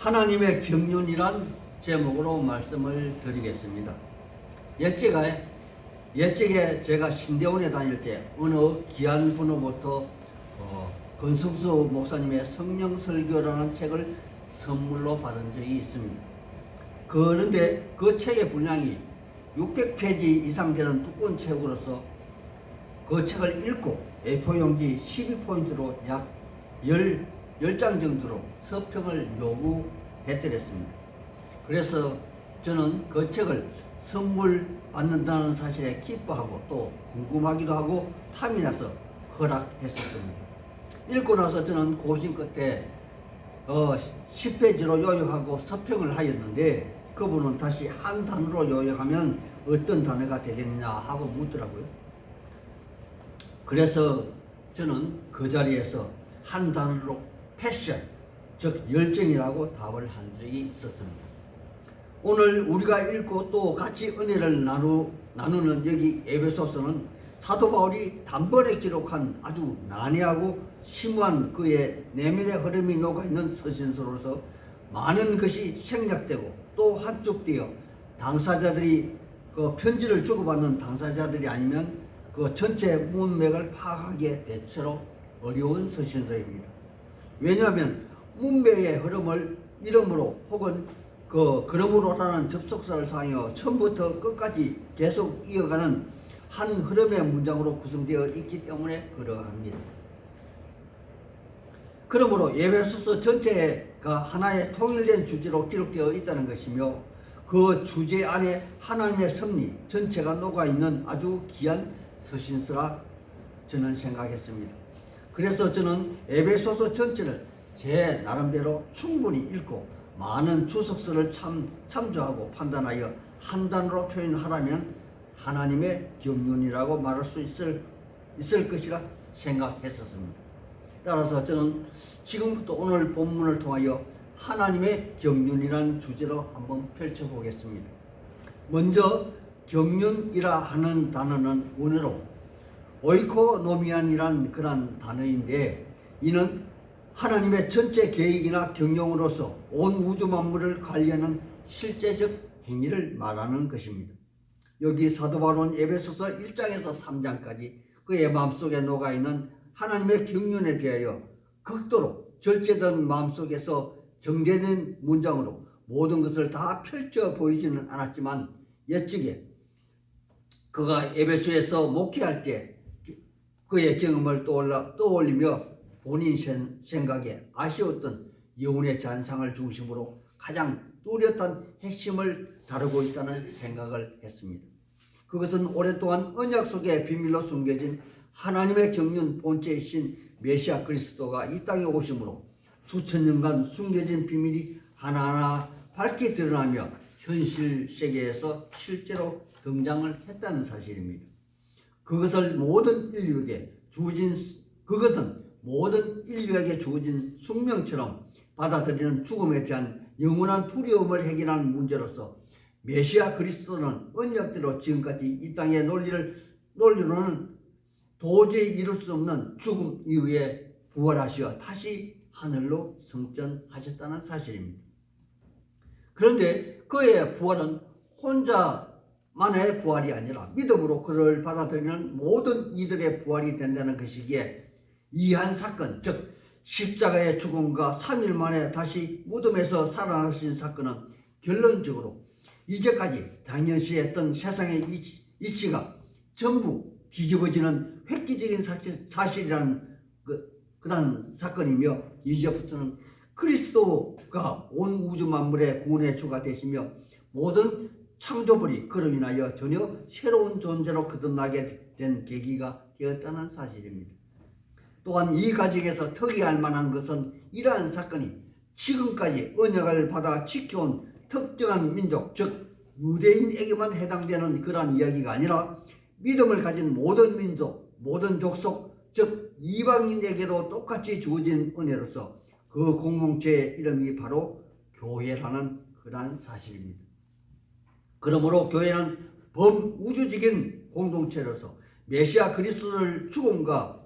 하나님의 경륜이란 제목으로 말씀을 드리겠습니다. 옛적에 제가 신대원에 다닐 때 어느 귀한 분으로부터 권성수 목사님의 성령설교라는 책을 선물로 받은 적이 있습니다. 그런데 그 책의 분량이 600페이지 이상 되는 두꺼운 책으로서 그 책을 읽고 A4 용지 12포인트로 약 10장 정도로 서평을 요구했더랬습니다. 그래서 저는 그 책을 선물 받는다는 사실에 기뻐하고 또 궁금하기도 하고 탐이 나서 허락했었습니다. 읽고 나서 저는 고심 끝에 10페이지로 요약하고 서평을 하였는데 그분은 다시 한 단어로 요약하면 어떤 단어가 되겠냐 하고 묻더라고요. 그래서 저는 그 자리에서 한 단어로 패션, 즉 열정이라고 답을 한 적이 있었습니다. 오늘 우리가 읽고 또 같이 은혜를 나누는 여기 에베소서는 사도 바울이 단번에 기록한 아주 난해하고 심오한 그의 내면의 흐름이 녹아있는 서신서로서 많은 것이 생략되고 또 함축되어 당사자들이 그 편지를 주고받는 당사자들이 아니면 그 전체 문맥을 파악하기에 대체로 어려운 서신서입니다. 왜냐하면 문맥의 흐름을 이름으로 혹은 그러므로라는 접속사를 사용하여 처음부터 끝까지 계속 이어가는 한 흐름의 문장으로 구성되어 있기 때문에 그러합니다. 그러므로 에베소서 전체가 하나의 통일된 주제로 기록되어 있다는 것이며 그 주제 안에 하나님의 섭리 전체가 녹아있는 아주 귀한 서신서라 저는 생각했습니다. 그래서 저는 에베소서 전체를 제 나름대로 충분히 읽고 많은 주석서를 참조하고 판단하여 한 단어로 표현하라면 하나님의 경륜이라고 말할 수 있을 것이라 생각했었습니다. 따라서 저는 지금부터 오늘 본문을 통하여 하나님의 경륜이라는 주제로 한번 펼쳐보겠습니다. 먼저 경륜이라 하는 단어는 원어로 오이코노미안이란 그런 단어인데 이는 하나님의 전체 계획이나 경영으로서 온 우주 만물을 관리하는 실제적 행위를 말하는 것입니다. 여기 사도 바울은 에베소서 1장에서 3장까지 그의 마음속에 녹아있는 하나님의 경륜에 대하여 극도로 절제된 마음속에서 정제된 문장으로 모든 것을 다 펼쳐 보이지는 않았지만 옛적에 그가 에베소에서 목회할 때 그의 경험을 떠올리며 본인 생각에 아쉬웠던 영혼의 잔상을 중심으로 가장 뚜렷한 핵심을 다루고 있다는 생각을 했습니다. 그것은 오랫동안 언약 속에 비밀로 숨겨진 하나님의 경륜 본체이신 메시아 그리스도가 이 땅에 오심으로 수천 년간 숨겨진 비밀이 하나하나 밝게 드러나며 현실 세계에서 실제로 등장을 했다는 사실입니다. 그것은 모든 인류에게 주어진 숙명처럼 받아들이는 죽음에 대한 영원한 두려움을 해결하는 문제로서 메시아 그리스도는 언약대로 지금까지 이 땅의 논리로는 도저히 이룰 수 없는 죽음 이후에 부활하시어 다시 하늘로 승천하셨다는 사실입니다. 그런데 그의 부활은 혼자만의 부활이 아니라 믿음으로 그를 받아들이는 모든 이들의 부활이 된다는 것이기에 이 한 사건, 즉 십자가의 죽음과 3일 만에 다시 무덤에서 살아나신 사건은 결론적으로 이제까지 당연시했던 세상의 이치가 전부 뒤집어지는 획기적인 사실이라는 그런 사건이며 이제부터는 그리스도가 온 우주 만물의 구원의 주가 되시며 모든 창조물이 그로 인하여 전혀 새로운 존재로 거듭나게 된 계기가 되었다는 사실입니다. 또한 이 과정에서 특이할 만한 것은 이러한 사건이 지금까지 언약을 받아 지켜온 특정한 민족, 즉 유대인에게만 해당되는 그러한 이야기가 아니라 믿음을 가진 모든 민족, 모든 족속, 즉 이방인에게도 똑같이 주어진 은혜로서 그 공동체의 이름이 바로 교회라는 그러한 사실입니다. 그러므로 교회는 범우주적인 공동체로서 메시아 그리스도를 죽음과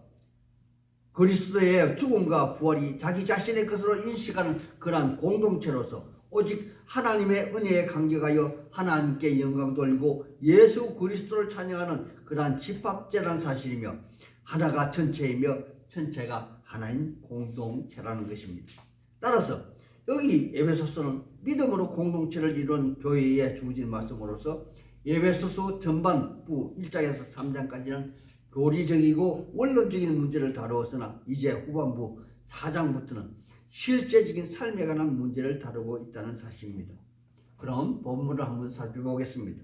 그리스도의 죽음과 부활이 자기 자신의 것으로 인식하는 그러한 공동체로서 오직 하나님의 은혜에 감격하여 하나님께 영광 돌리고 예수 그리스도를 찬양하는 그러한 집합제라는 사실이며 하나가 전체이며 전체가 하나인 공동체라는 것입니다. 따라서 여기 에베소서는 믿음으로 공동체를 이룬 교회에 주어진 말씀으로서 에베소서 전반부 1장에서 3장까지는 교리적이고 원론적인 문제를 다루었으나 이제 후반부 4장부터는 실제적인 삶에 관한 문제를 다루고 있다는 사실입니다. 그럼 본문을 한번 살펴보겠습니다.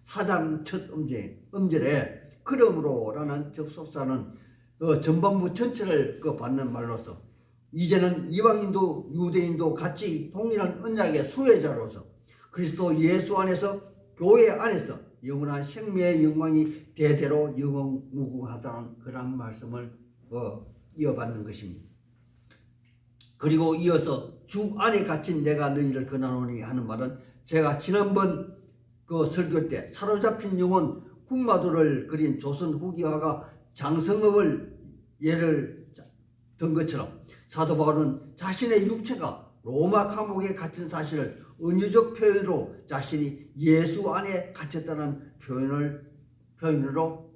4장 첫 음절에 그러므로라는 접속사는 전반부 전체를 받는 말로서 이제는 이방인도 유대인도 같이 동일한 언약의 수혜자로서 그리스도 예수 안에서 교회 안에서 영원한 생명의 영광이 대대로 영원무궁하다는 그런 말씀을 이어받는 것입니다. 그리고 이어서 주 안에 갇힌 내가 너희를 권하노니 하는 말은 제가 지난번 그 설교 때 사로잡힌 영혼 군마도를 그린 조선 후기화가 장성업을 예를 든 것처럼 사도 바울은 자신의 육체가 로마 감옥에 갇힌 사실을 은유적 표현으로 자신이 예수 안에 갇혔다는 표현으로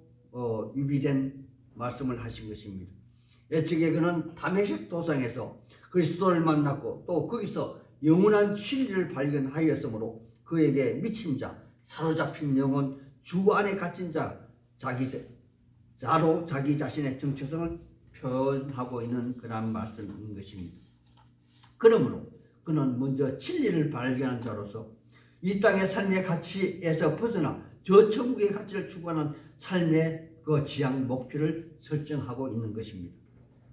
유비된 말씀을 하신 것입니다. 예측에 그는 다메섹 도상에서 그리스도를 만났고 또 거기서 영원한 진리를 발견하였으므로 그에게 미친 자, 사로잡힌 영혼, 주 안에 갇힌 자로 자기 자신의 정체성을 표현하고 있는 그런 말씀인 것입니다. 그러므로 그는 먼저 진리를 발견한 자로서 이 땅의 삶의 가치에서 벗어나 저 천국의 가치를 추구하는 삶의 그 지향 목표를 설정하고 있는 것입니다.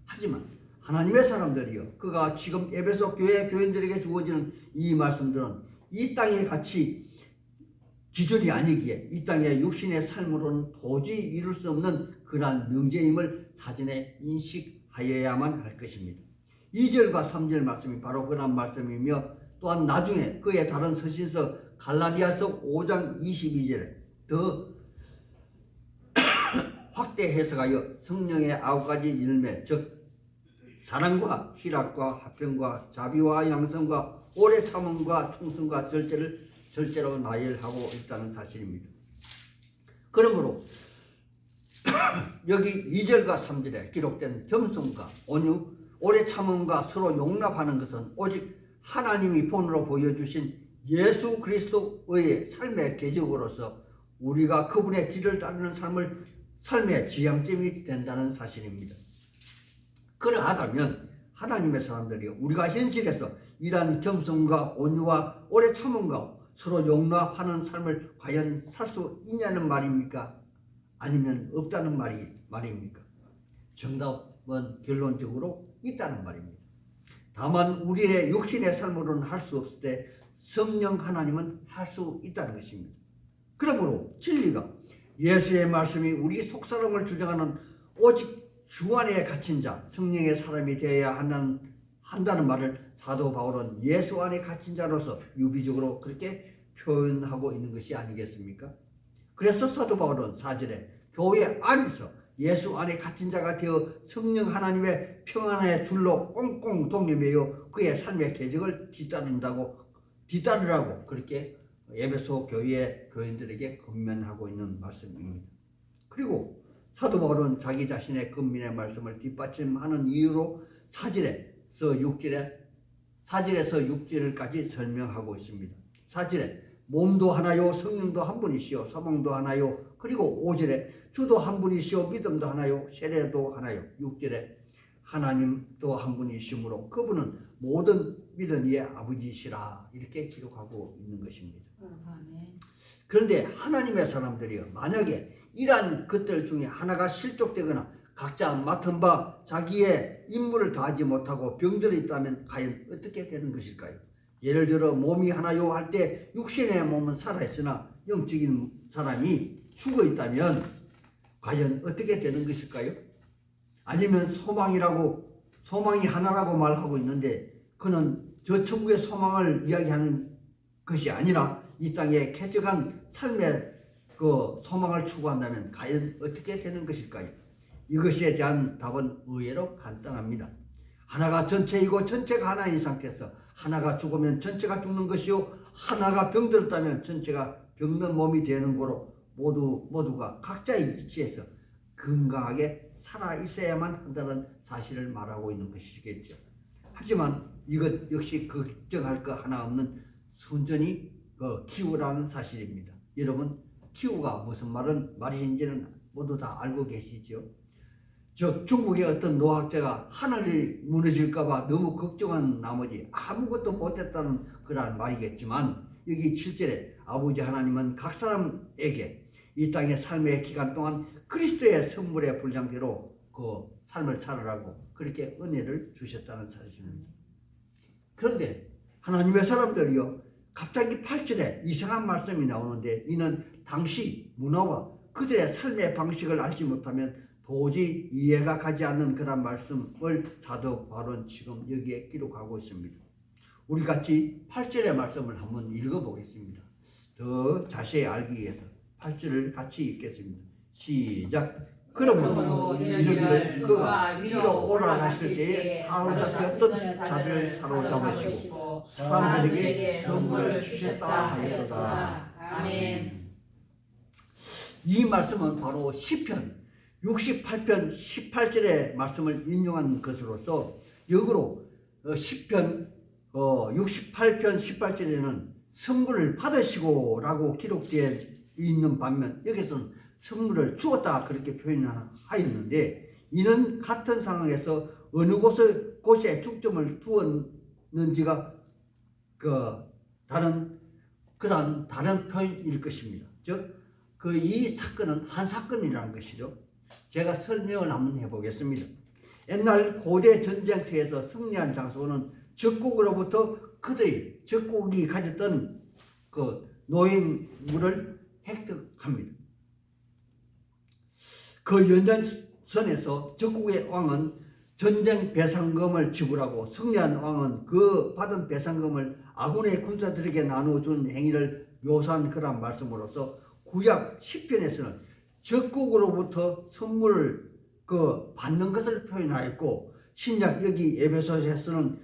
하지만 하나님의 사람들이여 그가 지금 에베소 교회 교인들에게 주어지는 이 말씀들은 이 땅의 가치 기준이 아니기에 이 땅의 육신의 삶으로는 도저히 이룰 수 없는 그러한 명제임을 사전에 인식하여야만 할 것입니다. 2절과 3절 말씀이 바로 그런 말씀이며 또한 나중에 그의 다른 서신서 갈라디아서 5장 22절에 더 확대 해석하여 성령의 9가지 열매 즉 사랑과 희락과 화평과 자비와 양성과 오래 참음과 충성과 절제로 나열하고 있다는 사실입니다. 그러므로 여기 2절과 3절에 기록된 겸손과 온유, 오래 참음과 서로 용납하는 것은 오직 하나님이 본으로 보여주신 예수 그리스도의 삶의 계적으로서 우리가 그분의 길을 따르는 삶의 지향점이 된다는 사실입니다. 그러하다면 하나님의 사람들이 우리가 현실에서 이러한 겸손과 온유와 오래 참음과 서로 용납하는 삶을 과연 살 수 있냐는 말입니까? 아니면 없다는 말입니까? 정답은 결론적으로 있다는 말입니다. 다만 우리의 육신의 삶으로는 할 수 없을 때 성령 하나님은 할 수 있다는 것입니다. 그러므로 진리가 예수의 말씀이 우리 속사람을 주장하는 오직 주 안에 갇힌 자, 성령의 사람이 되어야 한다는 말을 사도 바울은 예수 안에 갇힌 자로서 유비적으로 그렇게 표현하고 있는 것이 아니겠습니까? 그래서 사도 바울은 4절에 교회 안에서 예수 안에 갇힌 자가 되어 성령 하나님의 평안의 줄로 꽁꽁 동여매여 그의 삶의 계적을 뒤따르라고 그렇게 에베소 교회 교인들에게 권면하고 있는 말씀입니다. 그리고 사도 바울은 자기 자신의 권면의 말씀을 뒷받침하는 이유로 4절에서 6절까지 설명하고 있습니다. 4절에 몸도 하나요 성령도 한 분이시요 사몽도 하나요 그리고 5절에 주도 한 분이시요 믿음도 하나요 세례도 하나요 6절에 하나님도 한 분이시므로 그분은 모든 믿은 이의 아버지시라 이렇게 기록하고 있는 것입니다. 그런데 하나님의 사람들이요 만약에 이러한 것들 중에 하나가 실족되거나 각자 맡은 바 자기의 임무를 다하지 못하고 병들어 있다면 과연 어떻게 되는 것일까요? 예를 들어 몸이 하나요 할 때 육신의 몸은 살아있으나 영적인 사람이 죽어 있다면 과연 어떻게 되는 것일까요? 아니면 소망이 하나라고 말하고 있는데 그는 저 천국의 소망을 이야기하는 것이 아니라 이 땅에 쾌적한 삶의 그 소망을 추구한다면 과연 어떻게 되는 것일까요? 이것에 대한 답은 의외로 간단합니다. 하나가 전체이고 전체가 하나인 상태에서 하나가 죽으면 전체가 죽는 것이요 하나가 병들었다면 전체가 병든 몸이 되는 거로 모두가 각자의 위치에서 건강하게 살아 있어야만 한다는 사실을 말하고 있는 것이겠죠. 하지만 이것 역시 걱정할 거 하나 없는 순전히 기후라는 사실입니다. 여러분 기후가 무슨 말인지는 모두 다 알고 계시죠? 중국의 어떤 노학자가 하늘이 무너질까봐 너무 걱정한 나머지 아무것도 못했다는 그러한 말이겠지만 여기 7절에 아버지 하나님은 각 사람에게 이 땅의 삶의 기간 동안 그리스도의 선물의 분량대로 그 삶을 살아라고 그렇게 은혜를 주셨다는 사실입니다. 그런데 하나님의 사람들이요 갑자기 8절에 이상한 말씀이 나오는데 이는 당시 문화와 그들의 삶의 방식을 알지 못하면 도저히 이해가 가지 않는 그런 말씀을 사도 바울은 지금 여기에 기록하고 있습니다. 우리 같이 8절의 말씀을 한번 읽어보겠습니다. 더 자세히 알기 위해서 8절을 같이 읽겠습니다. 시작. 그러므로 이르기를 그가 위로 올라가실 때에 사로잡혔던 자들을 사로잡으시고 사람들에게 선물을 주셨다 하였도다. 아멘. 이 말씀은 바로 시편 68편 18절의 말씀을 인용한 것으로서 역으로 시편 68편 18절에는 선물을 받으시고 라고 기록되어 있는 반면 여기서는 선물을 주었다 그렇게 표현하였는데 이는 같은 상황에서 어느 곳에 중점을 두었는지가 다른 표현일 것입니다. 즉 이 사건은 한 사건이라는 것이죠. 제가 설명을 한번 해보겠습니다. 옛날 고대 전쟁터에서 승리한 장소는 적국으로부터 그들이 적국이 가졌던 그 노획물을 획득합니다. 그 연장선에서 적국의 왕은 전쟁 배상금을 지불하고 승리한 왕은 그 받은 배상금을 아군의 군사들에게 나누어준 행위를 묘사한 그런 말씀으로서 구약 시편에서는 적국으로부터 선물을 받는 것을 표현하였고 신약 여기 에베소서에서는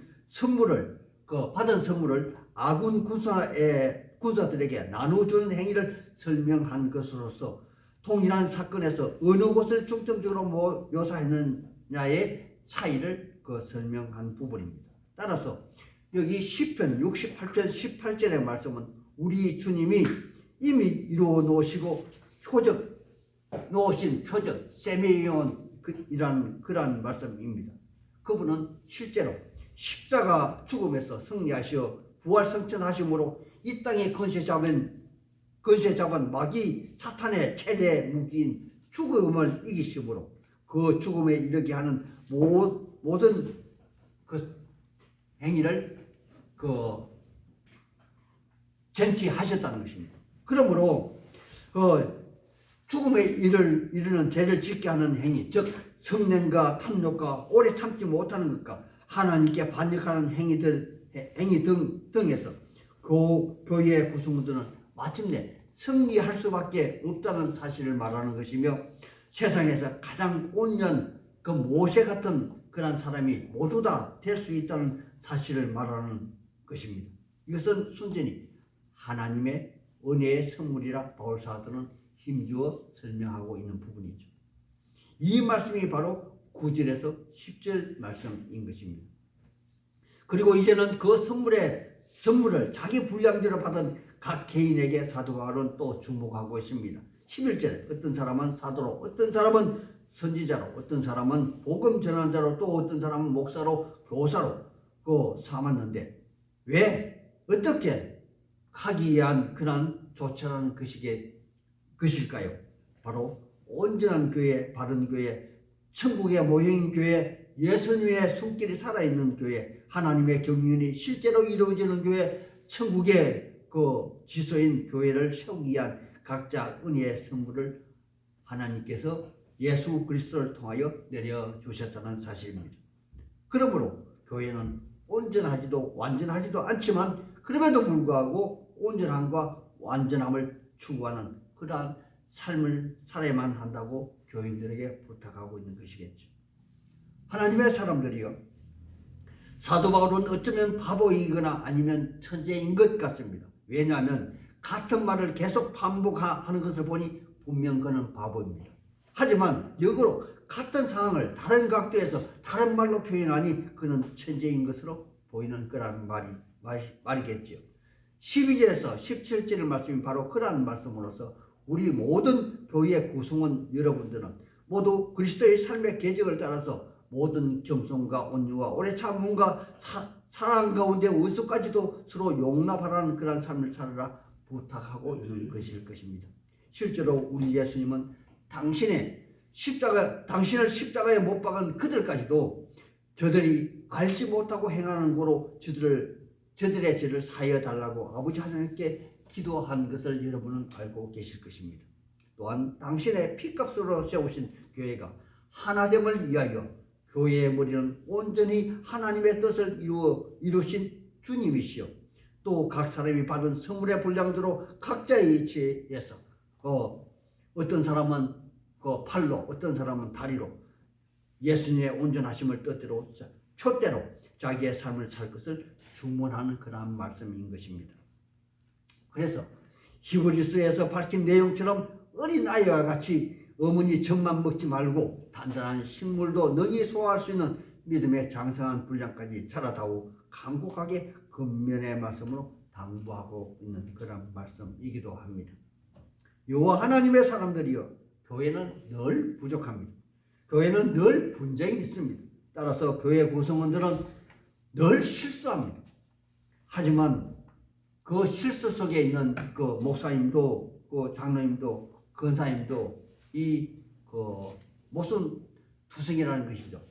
받은 선물을 아군 군사들에게 나누어주는 행위를 설명한 것으로서 동일한 사건에서 어느 곳을 중점적으로 묘사했느냐의 차이를 설명한 부분입니다. 따라서 여기 시편 68편 18절의 말씀은 우리 주님이 이미 이루어 놓으신 표적 세미온이라는 그러한 말씀입니다. 그분은 실제로 십자가 죽음에서 승리하시어 부활 성천하심으로 이 땅에 건세 잡은 마귀 사탄의 최대 무기인 죽음을 이기심으로 그 죽음에 이르게 하는 모든 그 행위를 쟁취하셨다는 것입니다. 그러므로 죽음에 이르는 죄를 짓게 하는 행위, 즉 성냄과 탐욕과 오래 참지 못하는 것과 하나님께 반역하는 행위 등에서 교회의 구성원들은 마침내 승리할 수밖에 없다는 사실을 말하는 것이며 세상에서 가장 온유한 그 모세 같은 그런 사람이 모두 다 될 수 있다는 사실을 말하는 것입니다. 이것은 순전히 하나님의 은혜의 선물이라 바울 사도는 힘주어 설명하고 있는 부분이죠. 이 말씀이 바로 9절에서 10절 말씀인 것입니다. 그리고 이제는 그 선물을 자기 분량대로 받은 각 개인에게 사도 바울은 또 주목하고 있습니다. 11절에 어떤 사람은 사도로, 어떤 사람은 선지자로, 어떤 사람은 복음 전환자로, 또 어떤 사람은 목사로, 교사로 삼았는데 왜 어떻게 하기 위한 그런 조처라는 것일까요? 바로 온전한 교회, 바른 교회, 천국의 모형인 교회, 예수님의 손길이 살아있는 교회, 하나님의 경륜이 실제로 이루어지는 교회, 천국의 지소인 교회를 세우기 위한 각자 은혜의 선물을 하나님께서 예수 그리스도를 통하여 내려주셨다는 사실입니다. 그러므로 교회는 온전하지도 완전하지도 않지만 그럼에도 불구하고 온전함과 완전함을 추구하는 그러한 삶을 살아야만 한다고 교인들에게 부탁하고 있는 것이겠죠. 하나님의 사람들이요, 사도 바울은 어쩌면 바보이거나 아니면 천재인 것 같습니다. 왜냐하면 같은 말을 계속 반복하는 것을 보니 분명 그는 바보입니다. 하지만 역으로 같은 상황을 다른 각도에서 다른 말로 표현하니 그는 천재인 것으로 보이는 거라는 말이겠죠. 12절에서 17절의 말씀이 바로 그러한 말씀으로서 우리 모든 교회의 구성원 여러분들은 모두 그리스도의 삶의 계적을 따라서 모든 겸손과 온유와 오래 참음과 사랑 가운데 원수까지도 서로 용납하라는 그런 삶을 살아라 부탁하고 있는 것일 것입니다. 실제로 우리 예수님은 당신을 십자가에 못 박은 그들까지도 저들이 알지 못하고 행하는 거로 저들의 죄를 사하여 달라고 아버지 하나님께 기도한 것을 여러분은 알고 계실 것입니다. 또한 당신의 피값으로 세우신 교회가 하나됨을 위하여 교회의 머리는 온전히 하나님의 뜻을 이루신 주님이시여, 또 각 사람이 받은 선물의 분량대로 각자의 이치에서 어떤 사람은 팔로, 어떤 사람은 다리로 예수님의 온전하심을 뜻대로 표대로 자기의 삶을 살 것을 주문하는 그러한 말씀인 것입니다. 그래서 히브리서에서 밝힌 내용처럼 어린 아이와 같이 어머니 젖만 먹지 말고 단단한 식물도 능히 소화할 수 있는 믿음의 장성한 분량까지 자라다오 간곡하게 근면의 말씀으로 당부하고 있는 그런 말씀이기도 합니다. 여호와 하나님의 사람들이여, 교회는 늘 부족합니다. 교회는 늘 분쟁이 있습니다. 따라서 교회 구성원들은 늘 실수합니다. 하지만 그 실수 속에 있는 그 목사님도, 그 장로님도, 권사님도 모순 투성이라는 것이죠.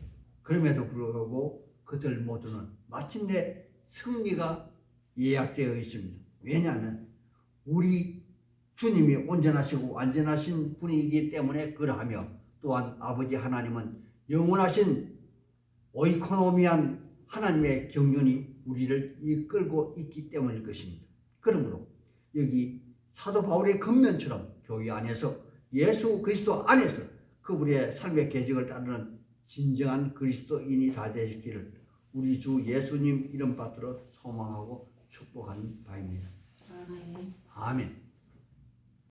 그럼에도 불구하고 그들 모두는 마침내 승리가 예약되어 있습니다. 왜냐하면 우리 주님이 온전하시고 완전하신 분이기 때문에 그러하며, 또한 아버지 하나님은 영원하신 오이코노미한 하나님의 경륜이 우리를 이끌고 있기 때문일 것입니다. 그러므로 여기 사도 바울의 근면처럼 교회 안에서 예수 그리스도 안에서 그분의 삶의 계적을 따르는 진정한 그리스도인이 다 되시기를 우리 주 예수님 이름 받들어 소망하고 축복하는 바입니다. 아멘.